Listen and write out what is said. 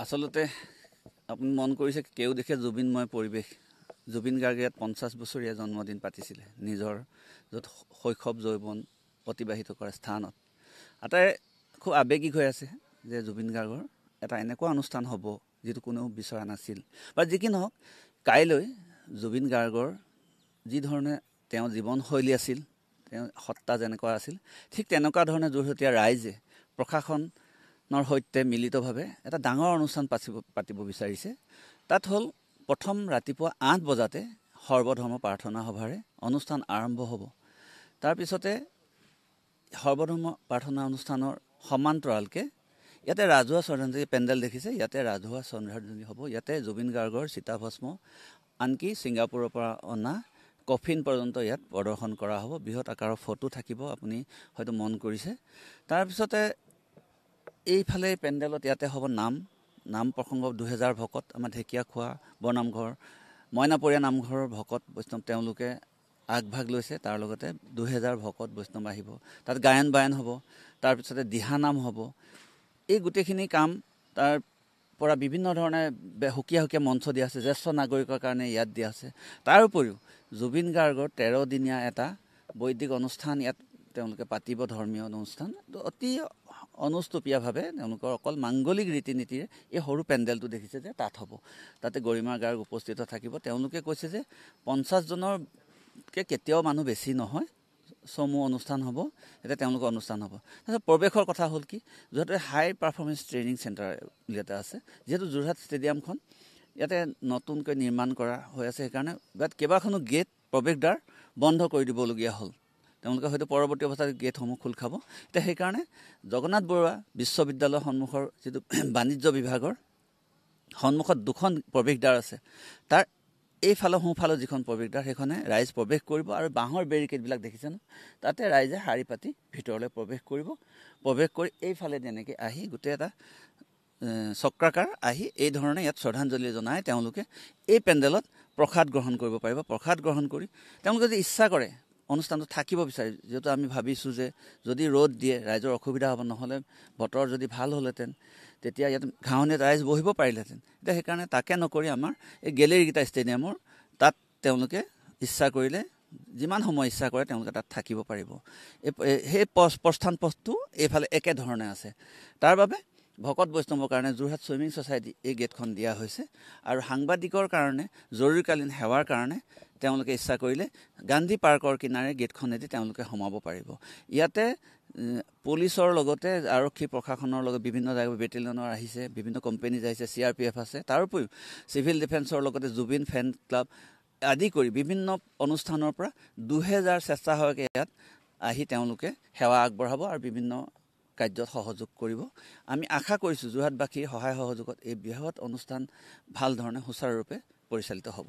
আসলতে আপুনি মন কৰিছে কেউ দেখে জুবিনময় পৰিৱেশ জুবিন গাৰ্গে 50 বছৰীয়া জন্মদিন পাতিছিলে নিজৰ য'ত শৈশৱ যৌৱন অতিবাহিত কৰা স্থানত আটাই খুব আবেগিক হৈ আছে যে জুবিন গাৰ্গৰ এটা এনেকুৱা অনুষ্ঠান হ'ব যেটো কোনেও বিচৰা নাছিল বা যি কি নহওক কাইলৈ জুবিন গাৰ্গৰ যি ধৰণে তেওঁ জীৱনশৈলী আছিল তেওঁ সত্তা যেনেকুৱা আছিল ঠিক তেনেকুৱা ধৰণে যোৰহতীয়া ৰাইজে প্ৰশাসনৰ সৈতে মিলিতভাৱে এটা ডাঙৰ অনুষ্ঠান পাতিব বিচাৰিছে তাত হ'ল প্ৰথম ৰাতিপুৱা 8 বজাতে সৰ্বধৰ্ম প্ৰাৰ্থনা সভাৰে অনুষ্ঠান আৰম্ভ হ'ব তাৰ পিছতে সৰ্বধৰ্ম প্ৰাৰ্থনা অনুষ্ঠানৰ সমান্তৰালকে ইয়াতে ৰাজহুৱা শ্ৰদ্ধাঞ্জলি পেণ্ডেল দেখিছে ইয়াতে ৰাজহুৱা শ্ৰদ্ধাঞ্জলি হ'ব ইয়াতে জুবিন গাৰ্গৰ চিতাভস্ম আনকি ছিংগাপুৰৰ পৰা অনা কফিন পৰ্যন্ত ইয়াত প্ৰদৰ্শন কৰা হ'ব বৃহৎ আকাৰৰ ফটো থাকিব আপুনি হয়তো মন কৰিছে তাৰ পিছতে এইফালে পেণ্ডেলত ইয়াতে হ'ব নাম প্ৰসংগ 2000 ভকত আমাৰ ঢেকিয়াখোৱা বনামঘৰ মইনাপৰীয়া নামঘৰৰ ভকত বৈষ্ণৱ তেওঁলোকে আগভাগ লৈছে তাৰ লগতে 2000 ভকত বৈষ্ণৱ আহিব তাত গায়ন বায়ন হ'ব তাৰ পিছতে দিহানাম হ'ব এই গোটেইখিনি কাম তাৰ পৰা বিভিন্ন ধৰণে হুকিয়া মঞ্চ দিয়া আছে জ্যেষ্ঠ নাগৰিকৰ কাৰণে ইয়াত দিয়া আছে তাৰ উপৰিও জুবিন গাৰ্গৰ 13 দিনীয়া এটা বৈদিক অনুষ্ঠান ইয়াত তেওঁলোকে পাতিব ধৰ্মীয় অনুষ্ঠান অতি অনুষ্টুপীয়াভাৱে তেওঁলোকৰ অকল মাংগলিক ৰীতি নীতিৰে এই সৰু পেণ্ডেলটো দেখিছে যে তাত হ'ব তাতে গৰিমা গাৰ্গ উপস্থিত থাকিব তেওঁলোকে কৈছে যে 50 জনৰকে কেতিয়াও মানুহ বেছি নহয় সমূহ অনুষ্ঠান হ'ব এটা তেওঁলোকৰ অনুষ্ঠান হ'ব তাৰপিছত প্ৰৱেশৰ কথা হ'ল কি য'তে হাই পাৰফৰ্মেন্স ট্ৰেইনিং চেণ্টাৰ ইয়াতে আছে যেহেতু যোৰহাট ষ্টেডিয়ামখন ইয়াতে নতুনকৈ নিৰ্মাণ কৰা হৈ আছে সেইকাৰণে ইয়াত কেইবাখনো গেট প্ৰৱেশদ্বাৰ বন্ধ কৰি দিবলগীয়া হ'ল তেওঁলোকে হয়তো পৰৱৰ্তী অৱস্থাত গেটসমূহ খোল খাব এতিয়া সেইকাৰণে জগন্নাথ বৰুৱা বিশ্ববিদ্যালয়ৰ সন্মুখৰ যিটো বাণিজ্য বিভাগৰ সন্মুখত দুখন প্ৰৱেশদ্বাৰ আছে তাৰ এইফালে সোঁফালে যিখন প্ৰৱেশদ্বাৰ সেইখনে ৰাইজ প্ৰৱেশ কৰিব আৰু বাঁহৰ বেৰিকেডবিলাক দেখিছে ন তাতে ৰাইজে শাৰী পাতি ভিতৰলৈ প্ৰৱেশ কৰিব প্ৰৱেশ কৰি এইফালে তেনেকৈ আহি গোটেই এটা চক্ৰাকাৰ আহি এই ধৰণে ইয়াত শ্ৰদ্ধাঞ্জলি জনাই তেওঁলোকে এই পেণ্ডেলত প্ৰসাদ গ্ৰহণ কৰিব পাৰিব প্ৰসাদ গ্ৰহণ কৰি তেওঁলোকে যদি ইচ্ছা কৰে অনুষ্ঠানটো থাকিব বিচাৰে যেহেতু আমি ভাবিছোঁ যে যদি ৰ'দ দিয়ে ৰাইজৰ অসুবিধা হ'ব নহ'লে বতৰ যদি ভাল হ'লহেঁতেন তেতিয়া ইয়াত ঘাঁহনিত ৰাইজ বহিব পাৰিলেহেঁতেন এতিয়া সেইকাৰণে তাকে নকৰি আমাৰ এই গেলেৰীকেইটা ষ্টেডিয়ামৰ তাত তেওঁলোকে ইচ্ছা কৰিলে যিমান সময় ইচ্ছা কৰে তেওঁলোকে তাত থাকিব পাৰিব সেই প্ৰস্থান পথটো এইফালে একেধৰণে আছে তাৰ বাবে ভকত বৈষ্ণৱৰ কাৰণে যোৰহাট ছুইমিং ছ'চাইটি এই গেটখন দিয়া হৈছে আৰু সাংবাদিকৰ কাৰণে জৰুৰীকালীন সেৱাৰ কাৰণে তেওঁলোকে ইচ্ছা কৰিলে গান্ধী পাৰ্কৰ কিনাৰে গেটখনেদি তেওঁলোকে সোমাব পাৰিব ইয়াতে পুলিচৰ লগতে আৰক্ষী প্ৰশাসনৰ লগত বিভিন্ন জায়গা বেটেলিয়নৰ আহিছে বিভিন্ন কোম্পানীজ আহিছে CRPF আছে তাৰ উপৰিও চিভিল ডিফেন্সৰ লগতে জুবিন ফেন ক্লাব আদি কৰি বিভিন্ন অনুষ্ঠানৰ পৰা 2000 স্বেচ্ছাসেৱকে ইয়াত আহি তেওঁলোকে সেৱা আগবঢ়াব আৰু বিভিন্ন কাৰ্যত সহযোগ কৰিব আমি আশা কৰিছোঁ যোৰহাটবাসীৰ সহায় সহযোগত এই বৃহৎ অনুষ্ঠান ভাল ধৰণে সুচাৰুৰূপে পৰিচালিত হ'ব